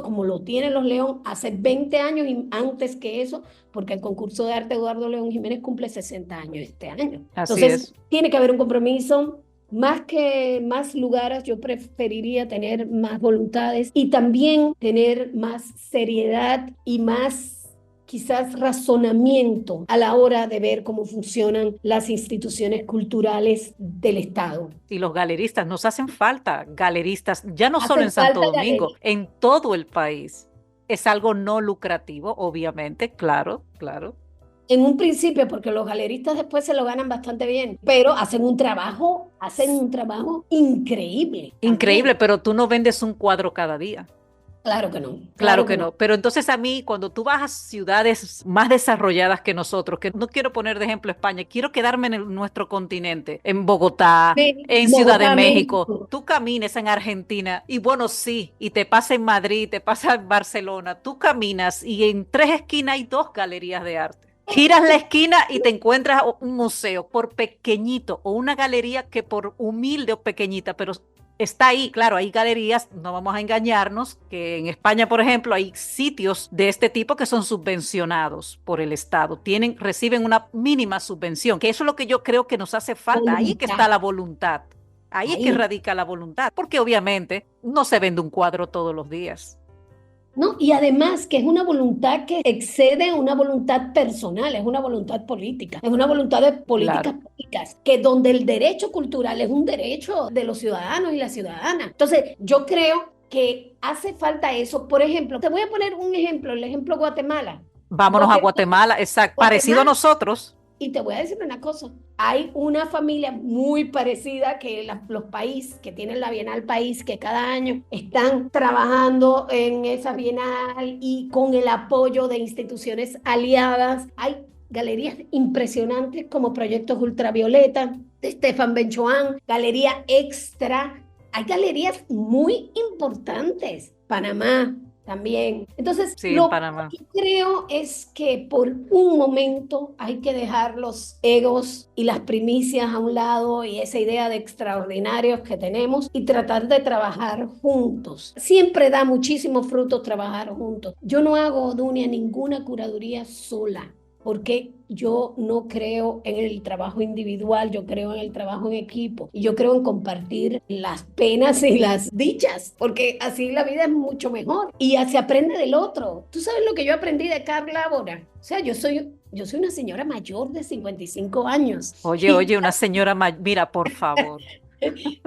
como lo tienen los León hace 20 años y antes que eso, porque el concurso de arte Eduardo León Jiménez cumple 60 años este año. Entonces, tiene que haber un compromiso. Más que más lugares, yo preferiría tener más voluntades y también tener más seriedad y más quizás razonamiento a la hora de ver cómo funcionan las instituciones culturales del Estado. Y los galeristas, nos hacen falta galeristas, ya no solo en Santo Domingo, en todo el país. Es algo no lucrativo, obviamente, claro. En un principio, porque los galeristas después se lo ganan bastante bien, pero hacen un trabajo increíble. Increíble, También. pero tú no vendes un cuadro cada día. Claro que no. Claro que no. Pero entonces a mí, cuando tú vas a ciudades más desarrolladas que nosotros, que no quiero poner de ejemplo España, quiero quedarme en nuestro continente, en Bogotá, en Ciudad de Bogotá, México, México. tú caminas en Argentina y bueno, sí, y te pasa en Madrid, te pasa en Barcelona, tú caminas y en 3 esquinas hay 2 galerías de arte. Giras la esquina y te encuentras un museo, por pequeñito, o una galería que por humilde o pequeñita, pero está ahí. Claro, hay galerías, no vamos a engañarnos, que en España, por ejemplo, hay sitios de este tipo que son subvencionados por el Estado, reciben una mínima subvención, que eso es lo que yo creo que nos hace falta. Ahí es que está Voluntad. la voluntad, ahí es que Ahí. radica la voluntad, porque obviamente no se vende un cuadro todos los días. ¿No? Y además que es una voluntad que excede una voluntad personal, es una voluntad política, es una voluntad de políticas Claro. públicas, que donde el derecho cultural es un derecho de los ciudadanos y las ciudadanas. Entonces, yo creo que hace falta eso. Por ejemplo, te voy a poner un ejemplo, el ejemplo Guatemala. Vámonos a Guatemala, exacto, parecido a Guatemala. nosotros. Y te voy a decir una cosa, hay una familia muy parecida que los países que tienen la Bienal País, que cada año están trabajando en esa Bienal y con el apoyo de instituciones aliadas. Hay galerías impresionantes como Proyectos Ultravioleta, de Stefan Benchoan, Galería Extra. Hay galerías muy importantes. Panamá también. Entonces, Sí, en lo Panamá. que creo es que por un momento hay que dejar los egos y las primicias a un lado y esa idea de extraordinarios que tenemos y tratar de trabajar juntos. Siempre da muchísimo fruto trabajar juntos. Yo no hago, Dunia, ninguna curaduría sola, porque yo no creo en el trabajo individual, yo creo en el trabajo en equipo y yo creo en compartir las penas y las dichas, porque así la vida es mucho mejor y se aprende del otro. ¿Tú sabes lo que yo aprendí de Carla ahora? O sea, yo soy una señora mayor de 55 años. Oye, una señora, mira, por favor.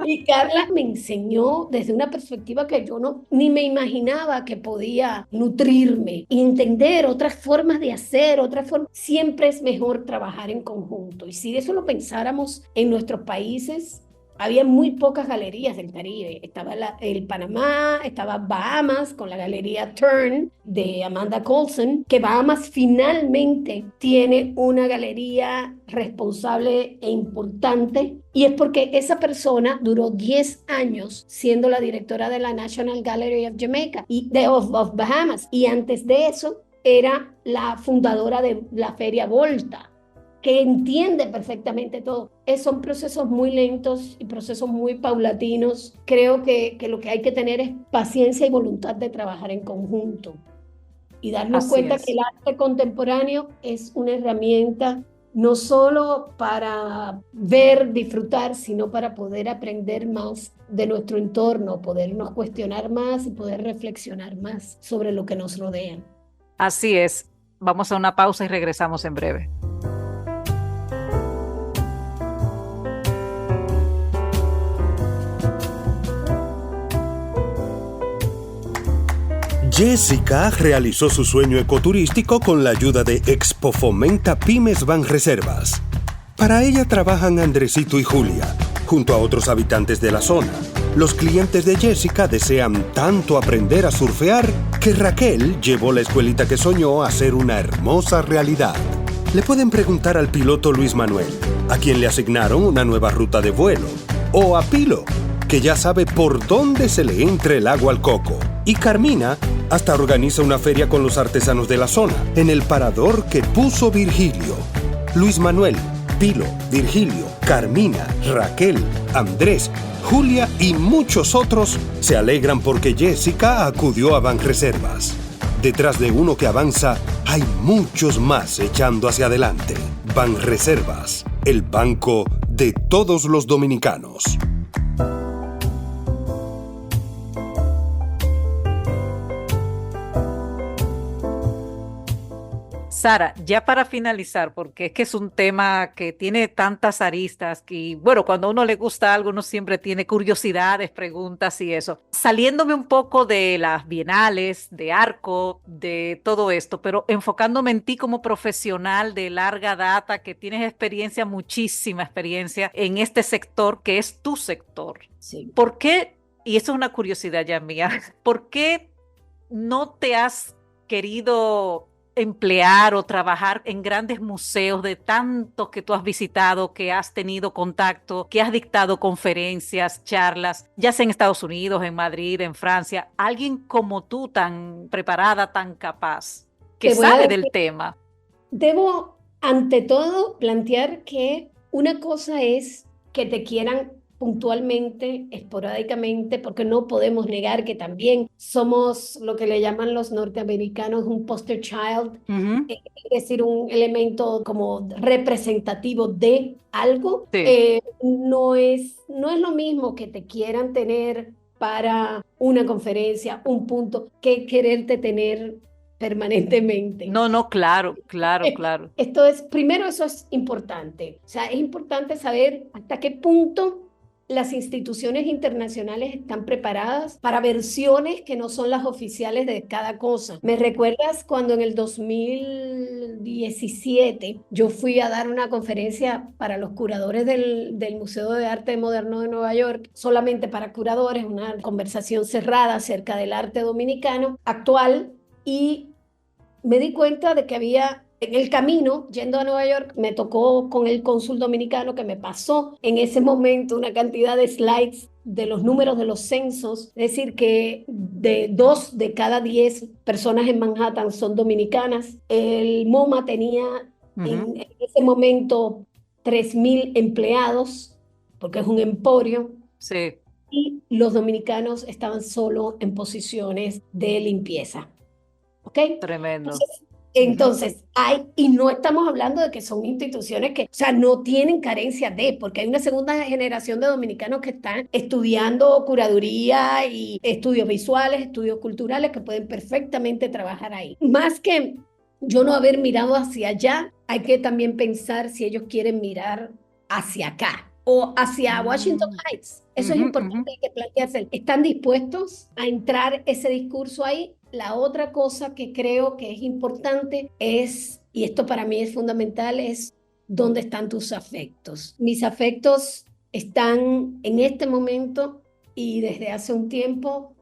Y Carla me enseñó desde una perspectiva que yo no ni me imaginaba que podía nutrirme y entender otras formas de hacer, otras formas. Siempre es mejor trabajar en conjunto. Y si eso lo pensáramos en nuestros países, había muy pocas galerías del Caribe. Estaba el Panamá, estaba Bahamas con la galería Turn de Amanda Colson, que Bahamas finalmente tiene una galería responsable e importante. Y es porque esa persona duró 10 años siendo la directora de la National Gallery of Jamaica of Bahamas. Y antes de eso era la fundadora de la Feria Volta, que entiende perfectamente todo. Son procesos muy lentos y procesos muy paulatinos. Creo que lo que hay que tener es paciencia y voluntad de trabajar en conjunto y darnos Así cuenta que es. el arte contemporáneo es una herramienta no solo para ver, disfrutar, sino para poder aprender más de nuestro entorno, podernos cuestionar más y poder reflexionar más sobre lo que nos rodea. Así es. Vamos a una pausa y regresamos en breve. Jessica realizó su sueño ecoturístico con la ayuda de Expo Fomenta Pymes Banreservas. Para ella trabajan Andresito y Julia, junto a otros habitantes de la zona. Los clientes de Jessica desean tanto aprender a surfear que Raquel llevó la escuelita que soñó a ser una hermosa realidad. Le pueden preguntar al piloto Luis Manuel, a quien le asignaron una nueva ruta de vuelo, o a Pilo, que ya sabe por dónde se le entra el agua al coco. Y Carmina hasta organiza una feria con los artesanos de la zona, en el parador que puso Virgilio. Luis Manuel, Pilo, Virgilio, Carmina, Raquel, Andrés, Julia y muchos otros se alegran porque Jessica acudió a Banreservas. Detrás de uno que avanza, hay muchos más echando hacia adelante. Banreservas, el banco de todos los dominicanos. Sara, ya para finalizar, porque es que es un tema que tiene tantas aristas y bueno, cuando a uno le gusta algo, uno siempre tiene curiosidades, preguntas y eso. Saliéndome un poco de las bienales, de Arco, de todo esto, pero enfocándome en ti como profesional de larga data, que tienes experiencia, muchísima experiencia en este sector, que es tu sector. Sí. ¿Por qué? Y eso es una curiosidad ya mía. ¿Por qué no te has querido emplear o trabajar en grandes museos de tantos que tú has visitado, que has tenido contacto, que has dictado conferencias, charlas, ya sea en Estados Unidos, en Madrid, en Francia? Alguien como tú, tan preparada, tan capaz, que Te voy a sabe decir, del tema. debo ante todo plantear que una cosa es que te quieran puntualmente, esporádicamente, porque no podemos negar que también somos lo que le llaman los norteamericanos un poster child, Ujú. es decir, un elemento como representativo de algo. Sí. No es lo mismo que te quieran tener para una conferencia, un punto, que quererte tener permanentemente. No, no, claro, claro, claro. Esto es, primero eso es importante. O sea, es importante saber hasta qué punto las instituciones internacionales están preparadas para versiones que no son las oficiales de cada cosa. ¿Me recuerdas cuando en el 2017 yo fui a dar una conferencia para los curadores del Museo de Arte Moderno de Nueva York, solamente para curadores, una conversación cerrada acerca del arte dominicano actual? Y me di cuenta de que había en el camino, yendo a Nueva York, me tocó con el cónsul dominicano que me pasó en ese momento una cantidad de slides de los números de los censos, es decir, que de 2 de cada 10 personas en Manhattan son dominicanas. El MoMA tenía Ujú. en ese momento 3.000 empleados, porque es un emporio, Sí, y los dominicanos estaban solo en posiciones de limpieza. ¿Ok? tremendo. Ujú. Entonces, y no estamos hablando de que son instituciones que, o sea, no tienen carencia de, porque hay una segunda generación de dominicanos que están estudiando curaduría y estudios visuales, estudios culturales, que pueden perfectamente trabajar ahí. Más que yo no haber mirado hacia allá, hay que también pensar si ellos quieren mirar hacia acá o hacia Washington Mm. Heights. Eso es Ujú, ujú. importante, hay que plantearse. ¿Están dispuestos a entrar ese discurso ahí? La otra cosa que creo que es importante es, y esto para mí es fundamental, es dónde están tus afectos. Mis afectos están en este momento y desde hace un tiempo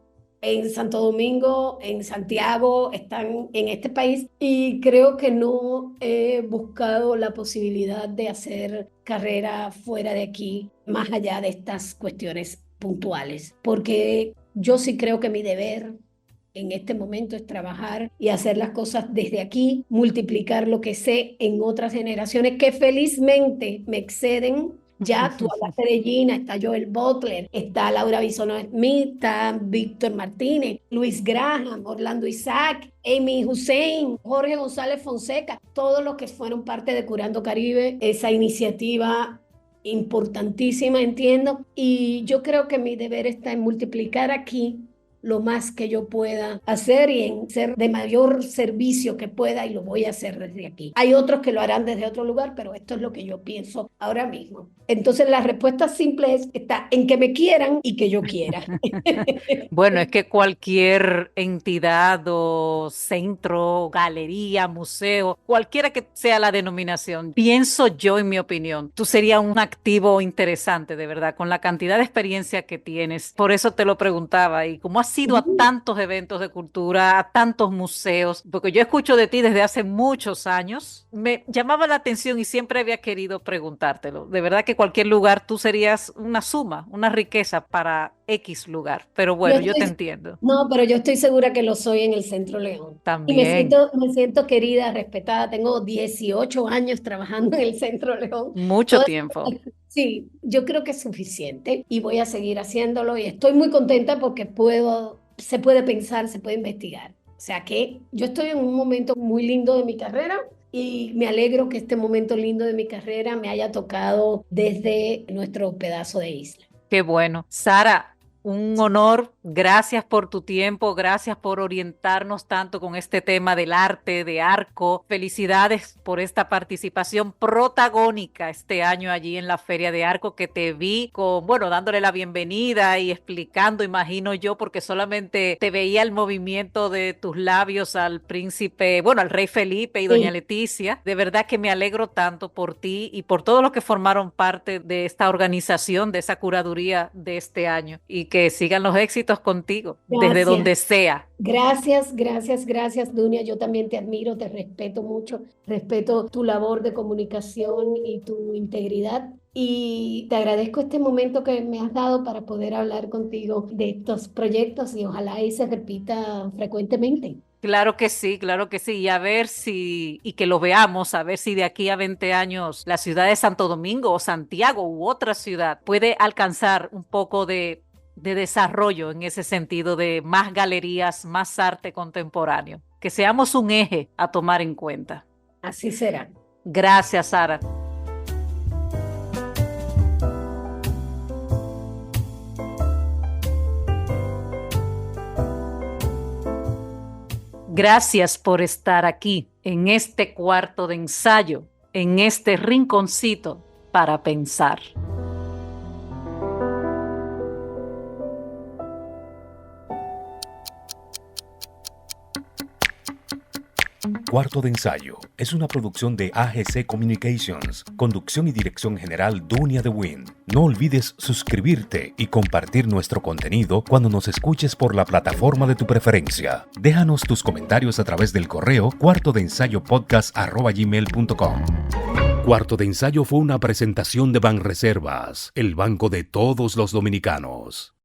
en Santo Domingo, en Santiago, están en este país y creo que no he buscado la posibilidad de hacer carrera fuera de aquí, más allá de estas cuestiones puntuales, porque yo sí creo que mi deber en este momento es trabajar y hacer las cosas desde aquí, multiplicar lo que sé en otras generaciones que felizmente me exceden. Ya tú hablaste de Gina, está Joel Butler, está Laura Bisono Smith, está Víctor Martínez, Luis Graham, Orlando Isaac, Amy Hussein, Jorge González Fonseca, todos los que fueron parte de Curando Caribe, esa iniciativa importantísima, entiendo. Y yo creo que mi deber está en multiplicar aquí lo más que yo pueda hacer y en ser de mayor servicio que pueda y lo voy a hacer desde aquí. Hay otros que lo harán desde otro lugar, pero esto es lo que yo pienso ahora mismo. Entonces la respuesta simple está en que me quieran y que yo quiera. Bueno, es que cualquier entidad o centro, galería, museo, cualquiera que sea la denominación, pienso yo en mi opinión, tú serías un activo interesante, de verdad, con la cantidad de experiencia que tienes. Por eso te lo preguntaba, y como has ido a tantos eventos de cultura, a tantos museos, porque yo escucho de ti desde hace muchos años, me llamaba la atención y siempre había querido preguntártelo. De verdad que cualquier lugar tú serías una suma, una riqueza para X lugar. Pero Yo bueno, yo te estoy, entiendo. no, pero yo estoy segura que lo soy en el Centro León. Y me También, siento, me siento querida, respetada. Tengo 18 años trabajando en el Centro León. mucho tiempo. Sí, yo creo que es suficiente y voy a seguir haciéndolo y estoy muy contenta porque se puede pensar, se puede investigar. O sea que yo estoy en un momento muy lindo de mi carrera y me alegro que este momento lindo de mi carrera me haya tocado desde nuestro pedazo de isla. Qué bueno. Sara, un honor, Gracias por tu tiempo, gracias por orientarnos tanto con este tema del arte, de Arco. Felicidades por esta participación protagónica este año allí en la Feria de Arco, que te vi dándole la bienvenida y explicando, imagino yo, porque solamente te veía el movimiento de tus labios al príncipe, al rey Felipe y doña Leticia. De verdad que me alegro tanto por ti y por todos los que formaron parte de esta organización, de esa curaduría de este año, y que sigan los éxitos contigo, desde donde sea. Gracias, Dunia. Yo también te admiro, te respeto mucho, respeto tu labor de comunicación y tu integridad. Y te agradezco este momento que me has dado para poder hablar contigo de estos proyectos y ojalá y se repita frecuentemente. Claro que sí, y a ver y que lo veamos, a ver si de aquí a 20 años la ciudad de Santo Domingo o Santiago u otra ciudad puede alcanzar un poco de desarrollo en ese sentido, de más galerías, más arte contemporáneo, que seamos un eje a tomar en cuenta. Así será. Gracias, Sara. Gracias por estar aquí en este cuarto de ensayo, en este rinconcito para pensar. Cuarto de Ensayo es una producción de AGC Communications, conducción y dirección general Dunia de Wind. No olvides suscribirte y compartir nuestro contenido cuando nos escuches por la plataforma de tu preferencia. Déjanos tus comentarios a través del correo cuartodeensayopodcast@gmail.com. Cuarto de Ensayo fue una presentación de Banreservas, el banco de todos los dominicanos.